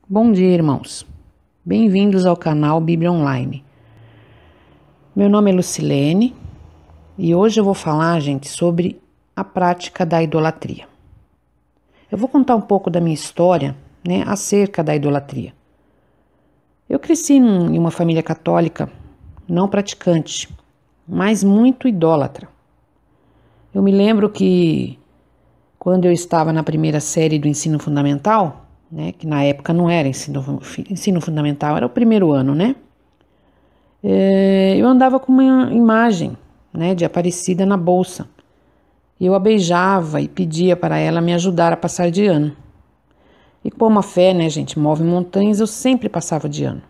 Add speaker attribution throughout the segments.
Speaker 1: Bom dia, irmãos. Bem-vindos ao canal Bíblia Online. Meu nome é Lucilene e hoje eu vou falar, gente, sobre a prática da idolatria. Eu vou contar um pouco da minha história, acerca da idolatria. Eu cresci em uma família católica não praticante, mas muito idólatra. Eu me lembro que quando eu estava na primeira série do ensino fundamental, que na época não era ensino fundamental, era o primeiro ano, eu andava com uma imagem, de Aparecida na bolsa. Eu a beijava e pedia para ela me ajudar a passar de ano. E como a fé, gente, move montanhas, eu sempre passava de ano.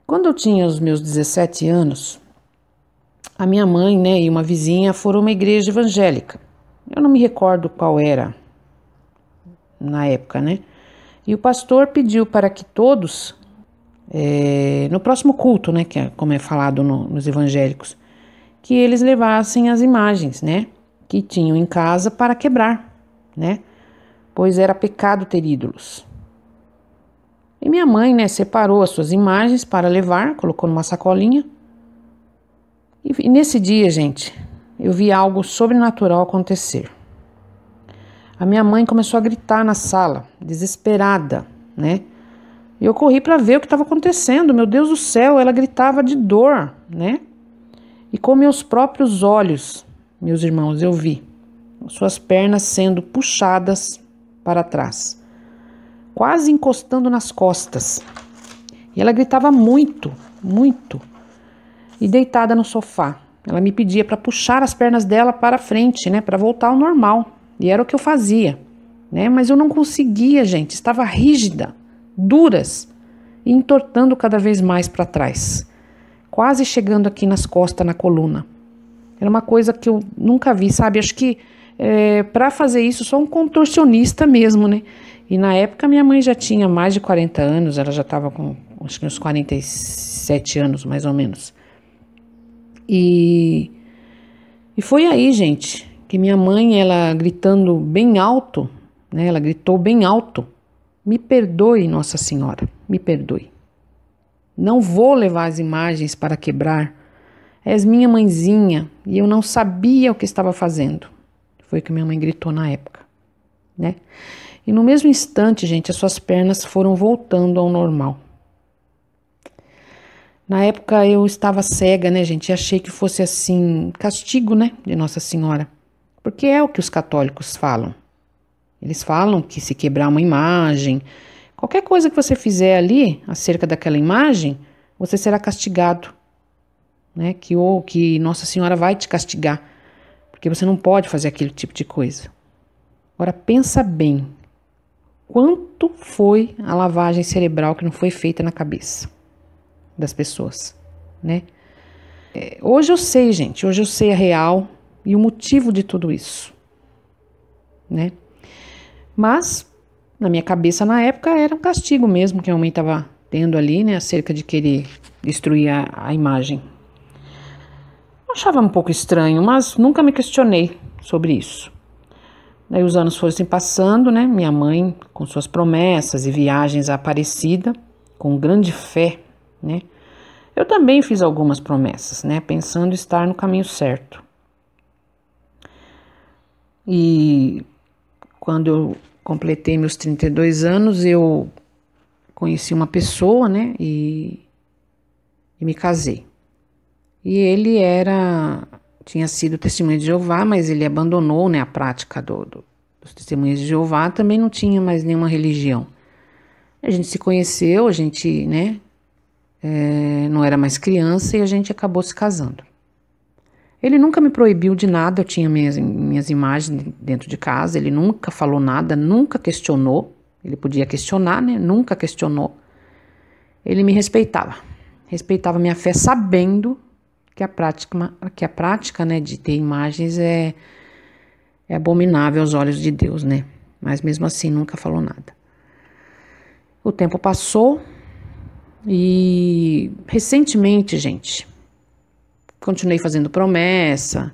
Speaker 1: Quando eu tinha os meus 17 anos, a minha mãe, e uma vizinha foram a uma igreja evangélica. Eu não me recordo qual era na época, E o pastor pediu para que todos, no próximo culto, que é como é falado nos evangélicos, que eles levassem as imagens, que tinham em casa para quebrar, pois era pecado ter ídolos. E minha mãe, separou as suas imagens para levar, colocou numa sacolinha. E nesse dia, gente, eu vi algo sobrenatural acontecer. A minha mãe começou a gritar na sala, desesperada, E eu corri para ver o que estava acontecendo. Meu Deus do céu, ela gritava de dor, E com meus próprios olhos, meus irmãos, eu vi suas pernas sendo puxadas para trás, quase encostando nas costas. E ela gritava muito, muito. E deitada no sofá, ela me pedia para puxar as pernas dela para frente, para voltar ao normal. E era o que eu fazia, Mas eu não conseguia, gente. Estava rígida, duras e entortando cada vez mais para trás, quase chegando aqui nas costas, na coluna. Era uma coisa que eu nunca vi, sabe? Acho que para fazer isso só um contorcionista mesmo, E na época minha mãe já tinha mais de 40 anos, ela já estava com acho que uns 47 anos, mais ou menos. E foi aí, gente, que minha mãe, ela gritando bem alto, ela gritou bem alto: me perdoe, Nossa Senhora, me perdoe. Não vou levar as imagens para quebrar. És minha mãezinha e eu não sabia o que estava fazendo. Foi o que minha mãe gritou na época, E no mesmo instante, gente, as suas pernas foram voltando ao normal. Na época eu estava cega, gente, e achei que fosse assim, castigo, de Nossa Senhora. Porque é o que os católicos falam. Eles falam que se quebrar uma imagem, qualquer coisa que você fizer ali, acerca daquela imagem, você será castigado, que Nossa Senhora vai te castigar, porque você não pode fazer aquele tipo de coisa. Agora pensa bem, quanto foi a lavagem cerebral que não foi feita na cabeça das pessoas, Hoje eu sei, gente, hoje eu sei a real e o motivo de tudo isso, Mas, na minha cabeça na época, era um castigo mesmo que a mãe estava tendo ali, acerca de querer destruir a imagem. Eu achava um pouco estranho, mas nunca me questionei sobre isso. Daí os anos foram se passando, minha mãe com suas promessas e viagens à Aparecida, com grande fé, Eu também fiz algumas promessas, pensando estar no caminho certo. E quando eu completei meus 32 anos, eu conheci uma pessoa, e me casei. E ele tinha sido testemunha de Jeová, mas ele abandonou, a prática dos testemunhas de Jeová, também não tinha mais nenhuma religião. A gente se conheceu, a gente, não era mais criança e a gente acabou se casando. Ele nunca me proibiu de nada, eu tinha minhas imagens dentro de casa, ele nunca falou nada, nunca questionou. Ele podia questionar, nunca questionou. Ele me respeitava minha fé, sabendo que a prática, de ter imagens é abominável aos olhos de Deus, Mas mesmo assim nunca falou nada. O tempo passou e recentemente, gente, continuei fazendo promessa.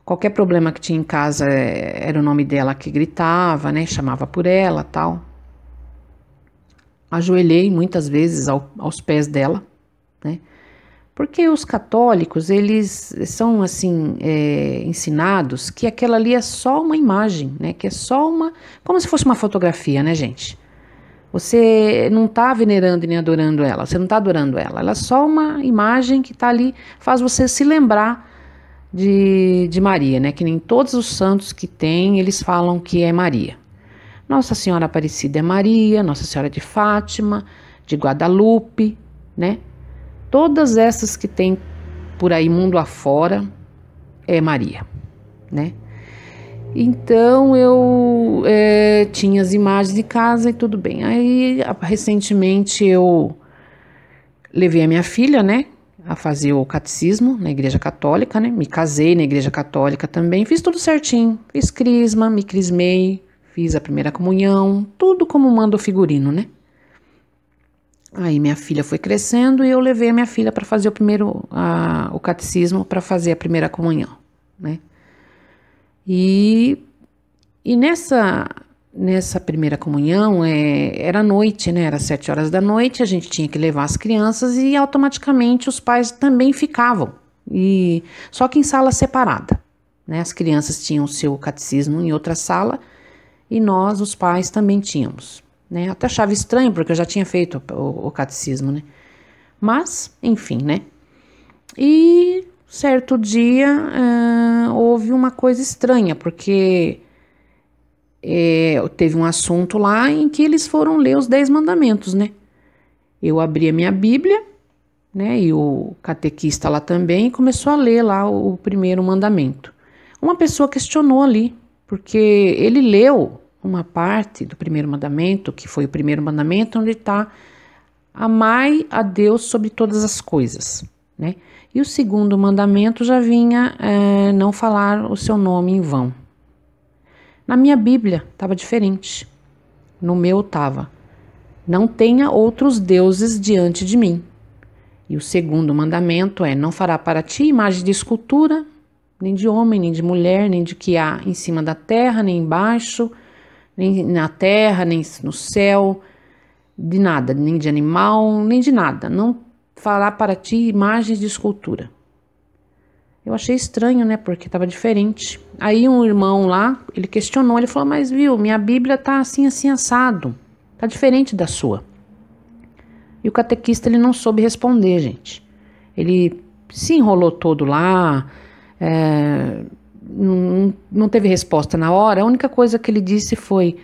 Speaker 1: Qualquer problema que tinha em casa era o nome dela que gritava, chamava por ela, tal. ajoelhei muitas vezes aos pés dela, né? Porque os católicos, eles são assim, ensinados que aquela ali é só uma imagem, né? Que é só como se fosse uma fotografia, né, gente? Você não está venerando nem adorando ela, você não está adorando ela. Ela é só uma imagem que está ali, faz você se lembrar de Maria, né? Que nem todos os santos que tem, eles falam que é Maria. Nossa Senhora Aparecida é Maria, Nossa Senhora de Fátima, de Guadalupe, né? Todas essas que tem por aí mundo afora é Maria, né? Então eu tinha as imagens de casa e tudo bem. Aí recentemente eu levei a minha filha, né, a fazer o catecismo na igreja católica, né? Me casei na igreja católica também, fiz tudo certinho, fiz crisma, me crismei, fiz a primeira comunhão, tudo como manda o figurino, né? Aí minha filha foi crescendo e eu levei a minha filha para fazer o catecismo, para fazer a primeira comunhão, né? E nessa primeira comunhão era noite, né? Era 7 horas da noite, a gente tinha que levar as crianças e automaticamente os pais também ficavam, só que em sala separada, né? As crianças tinham o seu catecismo em outra sala e nós, os pais, também tínhamos. Né? Até achava estranho, porque eu já tinha feito o catecismo, né? Mas, enfim, né? E certo dia houve uma coisa estranha, porque teve um assunto lá em que eles foram ler os 10 mandamentos, né? Eu abri a minha Bíblia, né? E o catequista lá também começou a ler lá o primeiro mandamento. Uma pessoa questionou ali, porque ele leu uma parte do primeiro mandamento, que foi o primeiro mandamento, onde está: amai a Deus sobre todas as coisas, né? E o segundo mandamento já vinha não falar o seu nome em vão. Na minha Bíblia estava diferente. No meu estava: não tenha outros deuses diante de mim. E o segundo mandamento é: não fará para ti imagem de escultura, nem de homem, nem de mulher, nem de que há em cima da terra, nem embaixo, nem na terra, nem no céu, de nada, nem de animal, nem de nada. Não fará para ti imagens de escultura. Eu achei estranho, né? Porque estava diferente. Aí um irmão lá, ele questionou, ele falou: mas viu, minha Bíblia tá assim, assim, assado. Tá diferente da sua. E o catequista, ele não soube responder, gente. Ele se enrolou todo lá, não teve resposta na hora. A única coisa que ele disse foi: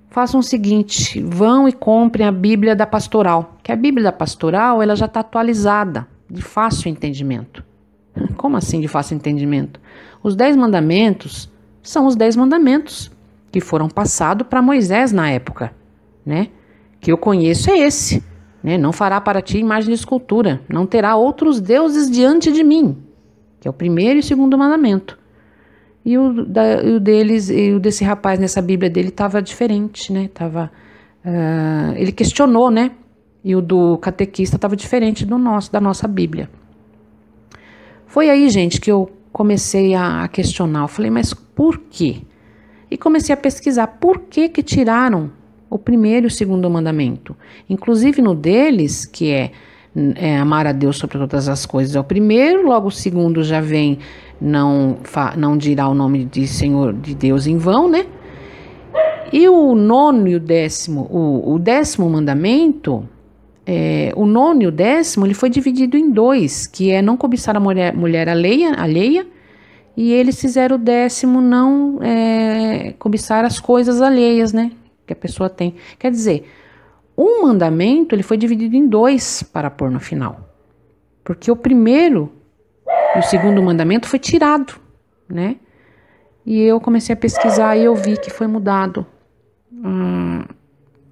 Speaker 1: façam o seguinte, vão e comprem a Bíblia da Pastoral, que a Bíblia da Pastoral, ela já está atualizada, de fácil entendimento. Como assim de fácil entendimento? Os 10 mandamentos são os 10 mandamentos que foram passados para Moisés na época, né? Que eu conheço é esse, né? Não fará para ti imagem de escultura, não terá outros deuses diante de mim, que é o primeiro e o segundo mandamento. E o desse rapaz nessa Bíblia dele estava diferente, né? Ele questionou, né? E o do catequista estava diferente da nossa Bíblia. Foi aí, gente, que eu comecei a questionar. Eu falei: mas por quê? E comecei a pesquisar por que tiraram o primeiro e o segundo mandamento. Inclusive no deles, que é amar a Deus sobre todas as coisas, é o primeiro, logo o segundo já vem: não dirá o nome de Senhor de Deus em vão, né? E o nono e o décimo, o 10º mandamento, o nono e o 10º, ele foi dividido em 2, que é não cobiçar a mulher alheia, e eles fizeram o 10º não cobiçar as coisas alheias, né? Que a pessoa tem. Quer dizer, um mandamento, ele foi dividido em 2 para pôr no final. Porque o primeiro e o segundo mandamento foi tirado, né? E eu comecei a pesquisar e eu vi que foi mudado.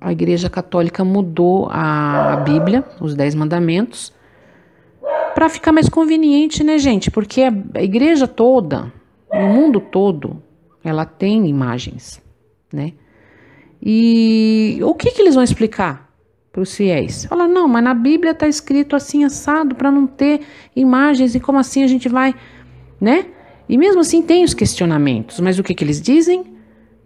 Speaker 1: A Igreja Católica mudou a Bíblia, os 10 mandamentos, para ficar mais conveniente, né, gente? Porque a igreja toda, o mundo todo, ela tem imagens, né? E o que eles vão explicar para os fiéis? Fala: não, mas na Bíblia está escrito assim, assado, para não ter imagens, e como assim a gente vai, né? E mesmo assim tem os questionamentos, mas o que eles dizem?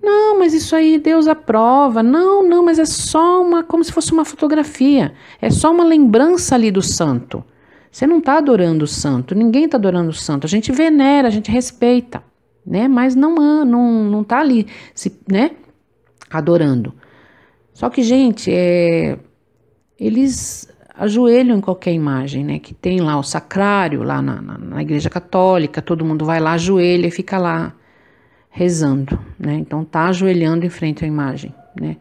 Speaker 1: Não, mas isso aí Deus aprova. Não, não, mas é só como se fosse uma fotografia. É só uma lembrança ali do santo. Você não está adorando o santo, ninguém está adorando o santo. A gente venera, a gente respeita, né? Mas não está ali, né? Adorando. Só que, gente, eles ajoelham em qualquer imagem, né? Que tem lá o sacrário, lá na igreja católica, todo mundo vai lá, ajoelha e fica lá rezando, né? Então tá ajoelhando em frente à imagem, né?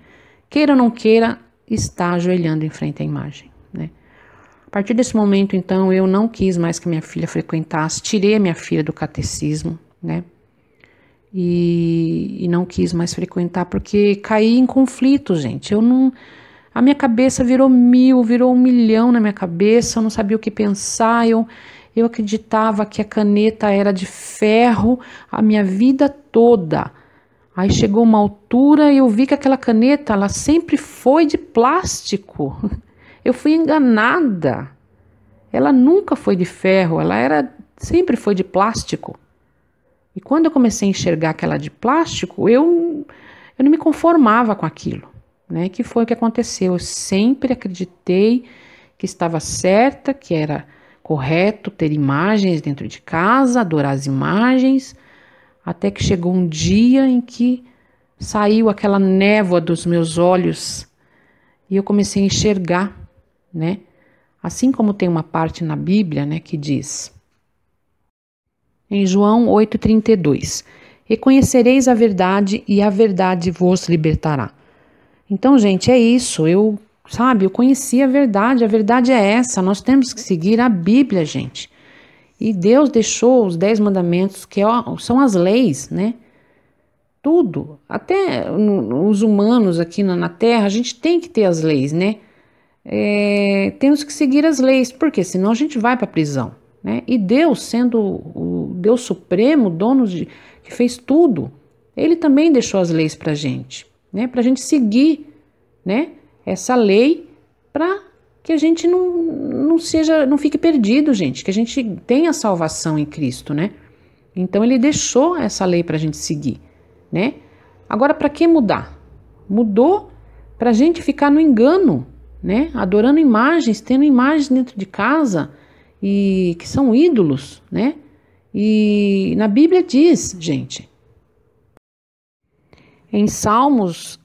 Speaker 1: Queira ou não queira, está ajoelhando em frente à imagem, né? A partir desse momento, então, eu não quis mais que minha filha frequentasse, tirei a minha filha do catecismo, né? E não quis mais frequentar porque caí em conflito, gente. A minha cabeça virou 1000, virou 1.000.000 na minha cabeça, eu não sabia o que pensar, eu acreditava que a caneta era de ferro a minha vida toda. Aí chegou uma altura e eu vi que aquela caneta, ela sempre foi de plástico. Eu fui enganada. Ela nunca foi de ferro, sempre foi de plástico. E quando eu comecei a enxergar aquela de plástico, eu não me conformava com aquilo, né? Que foi o que aconteceu. Eu sempre acreditei que estava certa, que era correto ter imagens dentro de casa, adorar as imagens, até que chegou um dia em que saiu aquela névoa dos meus olhos e eu comecei a enxergar, né? Assim como tem uma parte na Bíblia, né, que diz, em João 8,32, e conhecereis a verdade e a verdade vos libertará. Então, gente, é isso, eu conheci a verdade é essa, nós temos que seguir a Bíblia, gente. E Deus deixou os 10 mandamentos, que são as leis, né? Tudo, até os humanos aqui na Terra, a gente tem que ter as leis, né? Temos que seguir as leis, porque senão a gente vai para a prisão, né? E Deus, sendo o Deus Supremo, dono que fez tudo, Ele também deixou as leis para a gente, né? Para a gente seguir, né? Essa lei, para que a gente não fique perdido, gente, que a gente tenha salvação em Cristo, né? Então Ele deixou essa lei para a gente seguir, né? Agora, para que mudar? Mudou para a gente ficar no engano, né? Adorando imagens, tendo imagens dentro de casa e que são ídolos, né? E na Bíblia diz, gente, em Salmos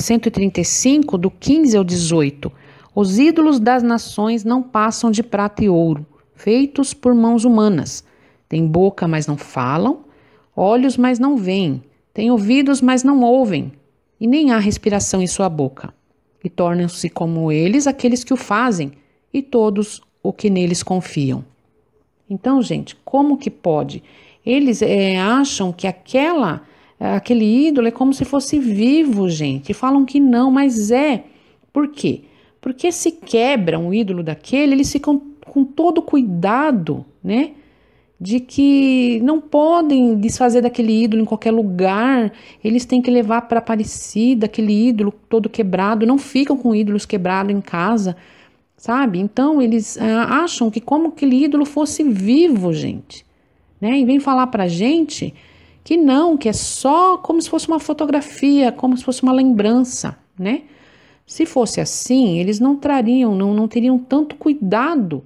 Speaker 1: 135, do 15 ao 18, os ídolos das nações não passam de prata e ouro, feitos por mãos humanas. Têm boca, mas não falam, olhos, mas não veem, têm ouvidos, mas não ouvem, e nem há respiração em sua boca. E tornam-se como eles aqueles que o fazem, e todos o que neles confiam. Então, gente, como que pode? Eles acham que aquele ídolo é como se fosse vivo, gente, e falam que não, mas é. Por quê? Porque se quebra um ídolo daquele, eles ficam com todo cuidado, né? De que não podem desfazer daquele ídolo em qualquer lugar, eles têm que levar para Aparecida aquele ídolo todo quebrado, não ficam com ídolos quebrados em casa, sabe? Então eles acham que como aquele ídolo fosse vivo, gente, né? E vem falar pra gente que não, que é só como se fosse uma fotografia, como se fosse uma lembrança, né? Se fosse assim, eles não teriam tanto cuidado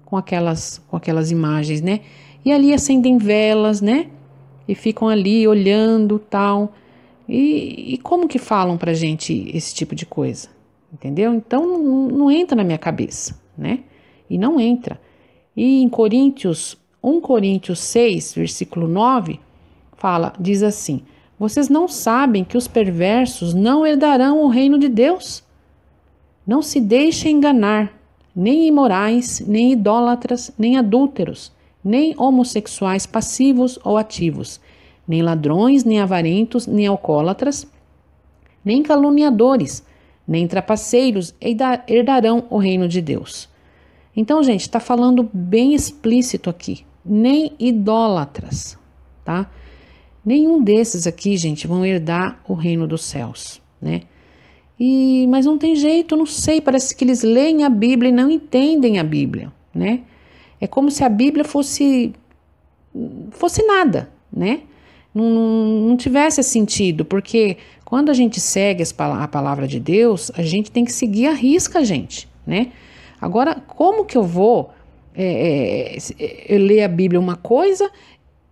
Speaker 1: com aquelas imagens, né? E ali acendem velas, né? E ficam ali olhando, tal. E como que falam pra gente esse tipo de coisa? Entendeu? Então não entra na minha cabeça, né? E não entra. E em 1 Coríntios 6, versículo 9, diz assim: vocês não sabem que os perversos não herdarão o reino de Deus? Não se deixem enganar, nem imorais, nem idólatras, nem adúlteros, nem homossexuais passivos ou ativos, nem ladrões, nem avarentos, nem alcoólatras, nem caluniadores, nem trapaceiros herdarão o reino de Deus. Então, gente, está falando bem explícito aqui, nem idólatras, tá? Nenhum desses aqui, gente, vão herdar o reino dos céus, né? Mas não tem jeito, não sei, parece que eles leem a Bíblia e não entendem a Bíblia, né? É como se a Bíblia fosse nada, né? não tivesse sentido, porque quando a gente segue a palavra de Deus, a gente tem que seguir a risca, gente, né? Agora, como que eu vou eu ler a Bíblia uma coisa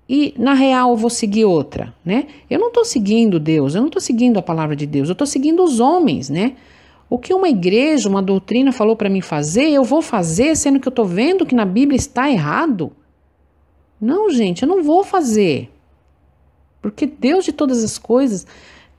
Speaker 1: e na real eu vou seguir outra, né? Eu não estou seguindo Deus, eu não estou seguindo a palavra de Deus, eu estou seguindo os homens, né? O que uma igreja, uma doutrina falou para mim fazer, eu vou fazer, sendo que eu estou vendo que na Bíblia está errado. Não, gente, eu não vou fazer. Porque Deus de todas as coisas,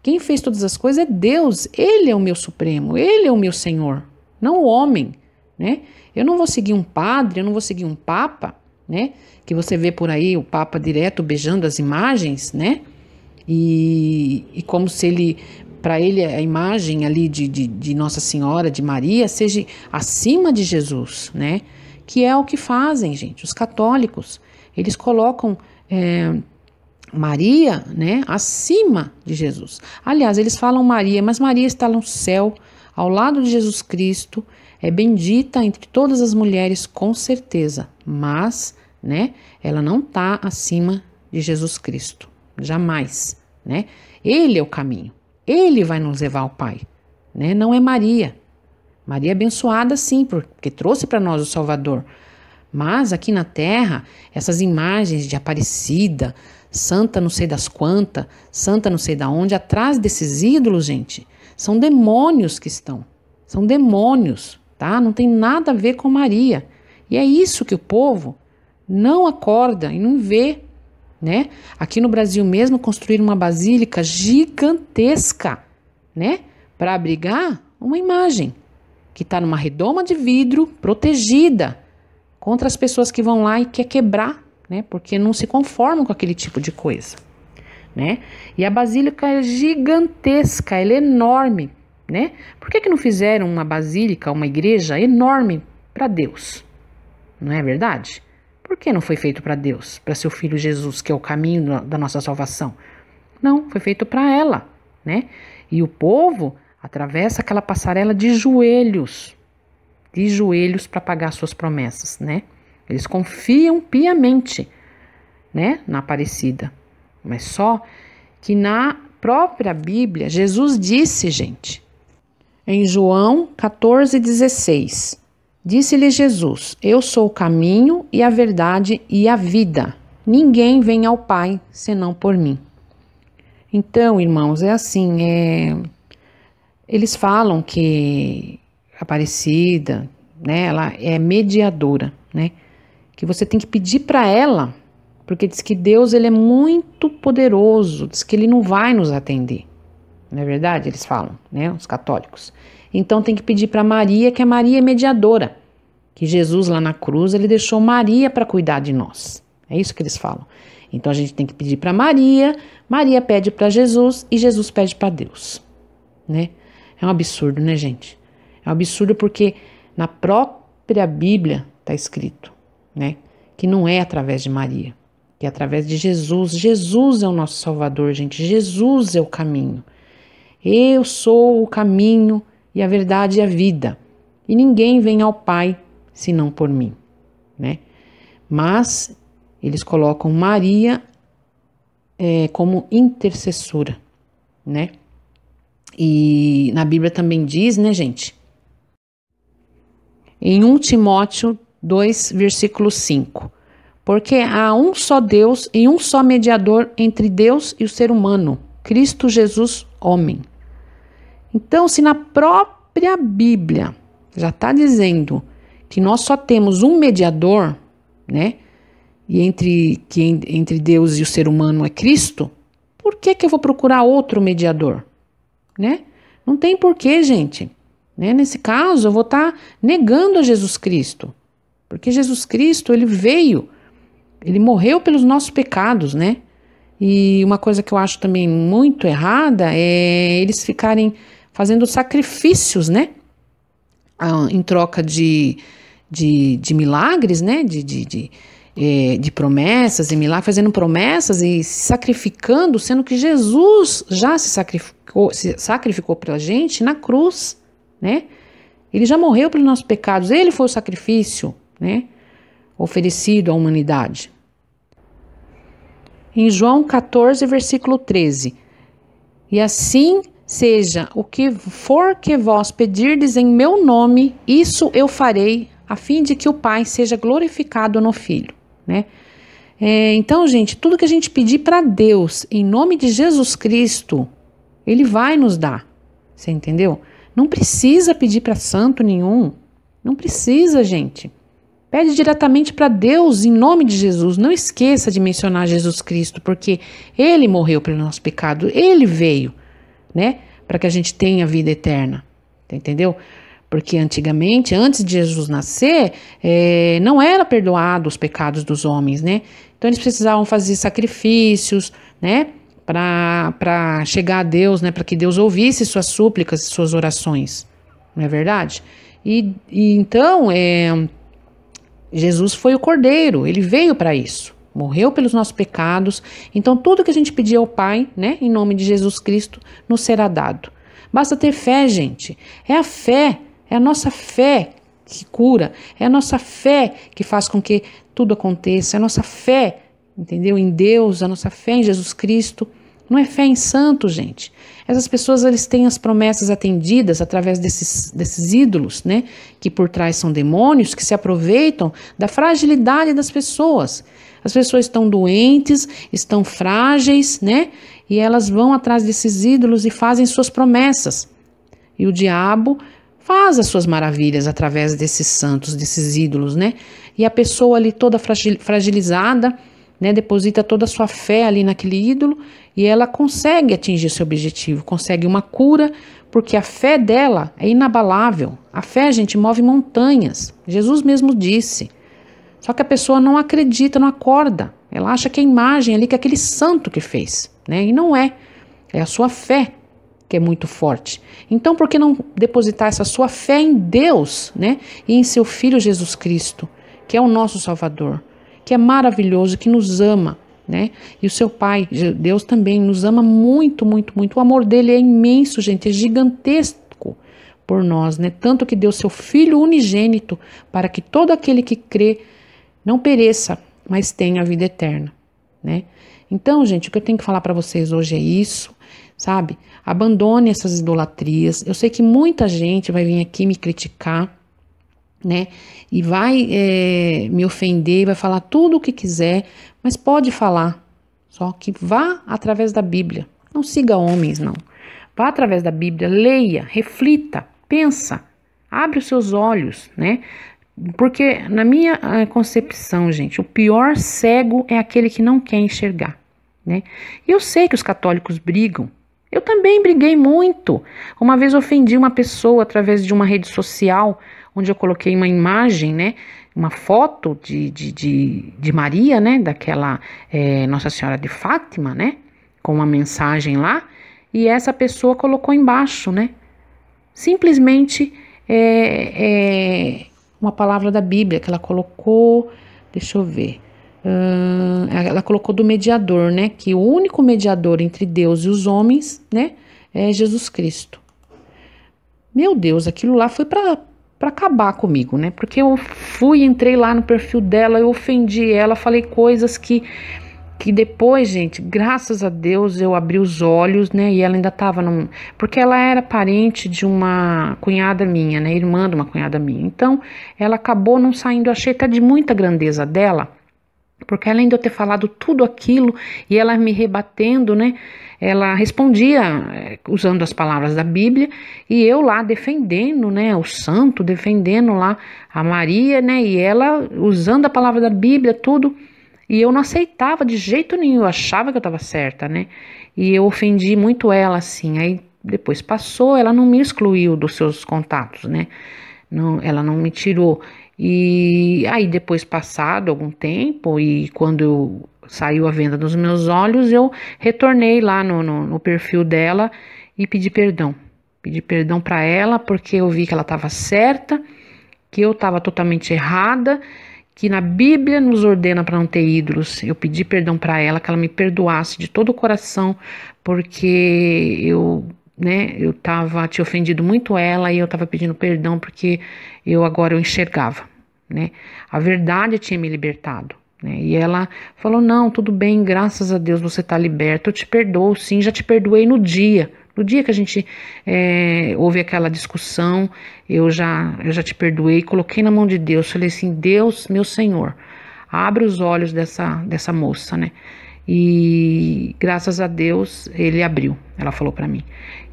Speaker 1: quem fez todas as coisas é Deus. Ele é o meu supremo, Ele é o meu Senhor, não o homem, né? Eu não vou seguir um padre, eu não vou seguir um papa, né? Que você vê por aí o papa direto beijando as imagens, né? E como se ele, para ele a imagem ali de Nossa Senhora, de Maria, seja acima de Jesus, né? Que é o que fazem, gente, os católicos. Eles colocam Maria, né, acima de Jesus. Aliás, eles falam Maria, mas Maria está no céu, ao lado de Jesus Cristo, é bendita entre todas as mulheres, com certeza, mas, né, ela não está acima de Jesus Cristo, jamais, né? Ele é o caminho, ele vai nos levar ao Pai, né? Não é Maria. Maria é abençoada sim, porque trouxe para nós o Salvador, mas aqui na terra, essas imagens de Aparecida, santa não sei das quantas, santa não sei da onde, atrás desses ídolos, gente, são demônios que estão. São demônios, tá? Não tem nada a ver com Maria. E é isso que o povo não acorda e não vê, né? Aqui no Brasil mesmo construíram uma basílica gigantesca, né? Para abrigar uma imagem que está numa redoma de vidro, protegida contra as pessoas que vão lá e quer quebrar, né? Porque não se conformam com aquele tipo de coisa, né? E a basílica é gigantesca, ela é enorme, né? Por que não fizeram uma basílica, uma igreja enorme para Deus? Não é verdade? Por que não foi feito para Deus, para seu filho Jesus, que é o caminho da nossa salvação? Não, foi feito para ela, né? E o povo atravessa aquela passarela de joelhos para pagar suas promessas, né? Eles confiam piamente, né, na Aparecida. Mas só que na própria Bíblia, Jesus disse, gente, em João 14,16, disse-lhe Jesus: eu sou o caminho e a verdade e a vida. Ninguém vem ao Pai senão por mim. Então, irmãos, é assim, eles falam que Aparecida, né, ela é mediadora, né? Que você tem que pedir para ela, porque diz que Deus ele é muito poderoso, diz que ele não vai nos atender. Não é verdade? Eles falam, né, os católicos. Então tem que pedir para Maria, que a Maria é mediadora. Que Jesus lá na cruz, ele deixou Maria para cuidar de nós. É isso que eles falam. Então a gente tem que pedir para Maria, Maria pede para Jesus e Jesus pede para Deus, né? É um absurdo, né, gente? É um absurdo porque na própria Bíblia está escrito, né, que não é através de Maria, que é através de Jesus. Jesus é o nosso Salvador, gente. Jesus é o caminho. Eu sou o caminho e a verdade e a vida. E ninguém vem ao Pai senão por mim, né? Mas eles colocam Maria como intercessora, né? E na Bíblia também diz, né, gente? Em 1 Timóteo 2, versículo 5. Porque há um só Deus e um só mediador entre Deus e o ser humano, Cristo Jesus, homem. Então, se na própria Bíblia já está dizendo que nós só temos um mediador, né? E entre Deus e o ser humano é Cristo, por que eu vou procurar outro mediador? Né? Não tem porquê, gente. Né? Nesse caso, eu vou estar negando a Jesus Cristo. Porque Jesus Cristo, ele veio, ele morreu pelos nossos pecados, né? E uma coisa que eu acho também muito errada é eles ficarem fazendo sacrifícios, né? Em troca de milagres, né? De promessas e milagres, fazendo promessas e se sacrificando, sendo que Jesus já se sacrificou pela gente na cruz, né? Ele já morreu pelos nossos pecados, ele foi o sacrifício, né, oferecido à humanidade. em João 14, versículo 13. E assim seja o que for que vós pedirdes em meu nome, isso eu farei, a fim de que o Pai seja glorificado no Filho, né? Então, gente, tudo que a gente pedir para Deus, em nome de Jesus Cristo, Ele vai nos dar, você entendeu? Não precisa pedir para santo nenhum, não precisa, gente. Pede diretamente para Deus, em nome de Jesus. Não esqueça de mencionar Jesus Cristo, porque Ele morreu pelo nosso pecado, Ele veio, né, para que a gente tenha vida eterna, entendeu? Porque antigamente, antes de Jesus nascer, não era perdoado os pecados dos homens, né? Então eles precisavam fazer sacrifícios, né, para chegar a Deus, né, para que Deus ouvisse suas súplicas, suas orações, não é verdade? E então, Jesus foi o Cordeiro, ele veio para isso, morreu pelos nossos pecados. Então tudo que a gente pedir ao Pai, né, em nome de Jesus Cristo, nos será dado. Basta ter fé, gente. É a fé, é a nossa fé que cura, é a nossa fé que faz com que tudo aconteça, é a nossa fé, entendeu? Em Deus, a nossa fé em Jesus Cristo. Não é fé em santo, gente. Essas pessoas, eles têm as promessas atendidas através desses ídolos, né? Que por trás são demônios que se aproveitam da fragilidade das pessoas. As pessoas estão doentes, estão frágeis, né? E elas vão atrás desses ídolos e fazem suas promessas. E o diabo faz as suas maravilhas através desses santos, desses ídolos, né? E a pessoa ali toda fragilizada, né, deposita toda a sua fé ali naquele ídolo e ela consegue atingir seu objetivo, consegue uma cura, porque a fé dela é inabalável. A fé, gente, move montanhas. Jesus mesmo disse. Só que a pessoa não acredita, não acorda. Ela acha que é a imagem ali, que é aquele santo que fez, né? E não é. É a sua fé que é muito forte. Então, por que não depositar essa sua fé em Deus, né? E em seu Filho Jesus Cristo, que é o nosso Salvador, que é maravilhoso, que nos ama, né? E o seu Pai, Deus também nos ama muito, muito, muito. O amor dele é imenso, gente, é gigantesco por nós, né? Tanto que deu seu Filho unigênito para que todo aquele que crê não pereça, mas tenha a vida eterna, né? Então, gente, o que eu tenho que falar para vocês hoje é isso, sabe? Abandone essas idolatrias. Eu sei que muita gente vai vir aqui me criticar, né? E vai me ofender, vai falar tudo o que quiser, mas pode falar, só que vá através da Bíblia. Não siga homens, não. Vá através da Bíblia, leia, reflita, pensa, abre os seus olhos, né? Porque na minha concepção, gente, o pior cego é aquele que não quer enxergar, né? Eu sei que os católicos brigam. Eu também briguei muito. Uma vez ofendi uma pessoa através de uma rede social, onde eu coloquei uma imagem, né, uma foto de Maria, né, daquela Nossa Senhora de Fátima, né, com uma mensagem lá, e essa pessoa colocou embaixo, né, simplesmente uma palavra da Bíblia que ela colocou, deixa eu ver, ela colocou do mediador, né, que o único mediador entre Deus e os homens, né, é Jesus Cristo. Meu Deus, aquilo lá foi para acabar comigo, né? Porque eu entrei lá no perfil dela, eu ofendi ela, falei coisas que depois, gente, graças a Deus, eu abri os olhos, né? E ela ainda tava porque ela era parente de uma cunhada minha, né? Irmã de uma cunhada minha. Então, ela acabou não saindo, eu achei até de muita grandeza dela, porque além de eu ter falado tudo aquilo e ela me rebatendo, né? Ela respondia usando as palavras da Bíblia e eu lá defendendo, né? O santo, defendendo lá a Maria, né? E ela usando a palavra da Bíblia, tudo. E eu não aceitava de jeito nenhum, eu achava que eu estava certa, né? E eu ofendi muito ela, assim. Aí depois passou, ela não me excluiu dos seus contatos, né? Não, ela não me tirou. E aí depois passado algum tempo e quando saiu a venda dos meus olhos, eu retornei lá no perfil dela e pedi perdão. Pedi perdão para ela porque eu vi que ela estava certa, que eu estava totalmente errada, que na Bíblia nos ordena para não ter ídolos. Eu pedi perdão para ela, que ela me perdoasse de todo o coração, porque eu tinha ofendido muito ela e eu estava pedindo perdão porque agora eu enxergava, né? A verdade tinha me libertado, né? E ela falou, não, tudo bem, graças a Deus você tá liberta, eu te perdoo, sim, já te perdoei no dia. No dia que a gente houve aquela discussão, eu já te perdoei, coloquei na mão de Deus, falei assim, Deus, meu Senhor, abre os olhos dessa moça, né? E graças a Deus ele abriu, ela falou pra mim.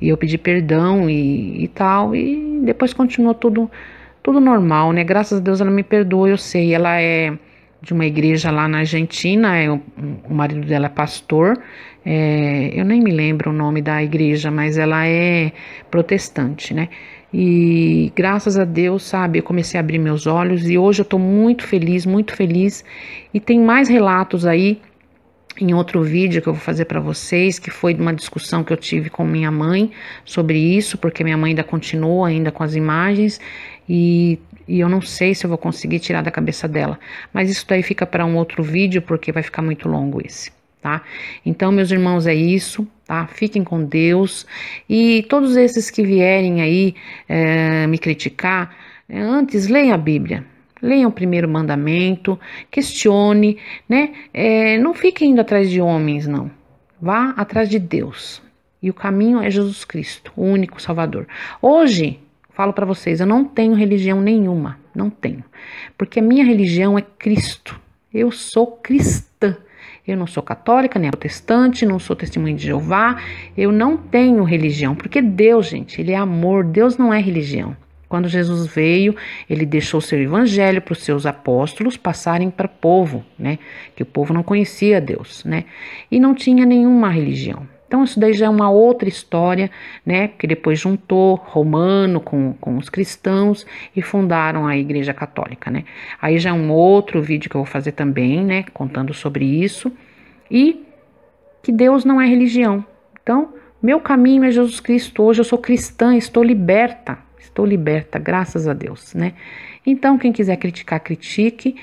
Speaker 1: E eu pedi perdão e tal, e depois continuou tudo normal, né? Graças a Deus ela me perdoou, eu sei, ela é de uma igreja lá na Argentina, o marido dela é pastor, eu nem me lembro o nome da igreja, mas ela é protestante, né? E graças a Deus, sabe, eu comecei a abrir meus olhos e hoje eu tô muito feliz, e tem mais relatos aí em outro vídeo que eu vou fazer para vocês, que foi de uma discussão que eu tive com minha mãe sobre isso, porque minha mãe ainda continua ainda com as imagens e eu não sei se eu vou conseguir tirar da cabeça dela, mas isso daí fica para um outro vídeo, porque vai ficar muito longo esse, tá? Então, meus irmãos, é isso, tá? Fiquem com Deus, e todos esses que vierem aí me criticar, antes leiam a Bíblia. Leiam o primeiro mandamento, questione, né? Não fique indo atrás de homens, não. Vá atrás de Deus. E o caminho é Jesus Cristo, o único Salvador. Hoje, falo para vocês, eu não tenho religião nenhuma, não tenho. Porque a minha religião é Cristo. Eu sou cristã. Eu não sou católica, nem protestante, não sou testemunha de Jeová. Eu não tenho religião, porque Deus, gente, Ele é amor. Deus não é religião. Quando Jesus veio, ele deixou seu evangelho para os seus apóstolos passarem para o povo, né? Que o povo não conhecia Deus, né? E não tinha nenhuma religião. Então isso daí já é uma outra história, né? Porque depois juntou romano com os cristãos e fundaram a Igreja Católica, né? Aí já é um outro vídeo que eu vou fazer também, né? Contando sobre isso. E que Deus não é religião. Então, meu caminho é Jesus Cristo. Hoje eu sou cristã, estou liberta, graças a Deus, né? Então, quem quiser criticar, critique.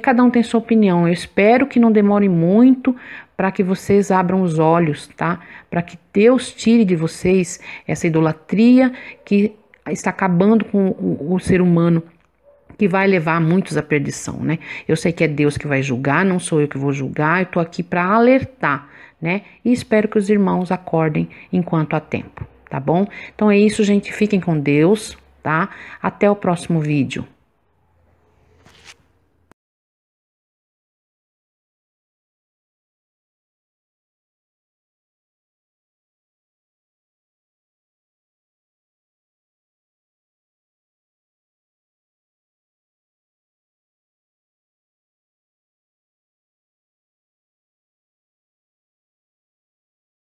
Speaker 1: Cada um tem sua opinião. Eu espero que não demore muito para que vocês abram os olhos, tá? Para que Deus tire de vocês essa idolatria que está acabando com o ser humano, que vai levar muitos à perdição, né? Eu sei que é Deus que vai julgar, não sou eu que vou julgar, eu tô aqui para alertar, né? E espero que os irmãos acordem enquanto há tempo, tá bom? Então é isso, gente, fiquem com Deus, tá? Até o próximo vídeo.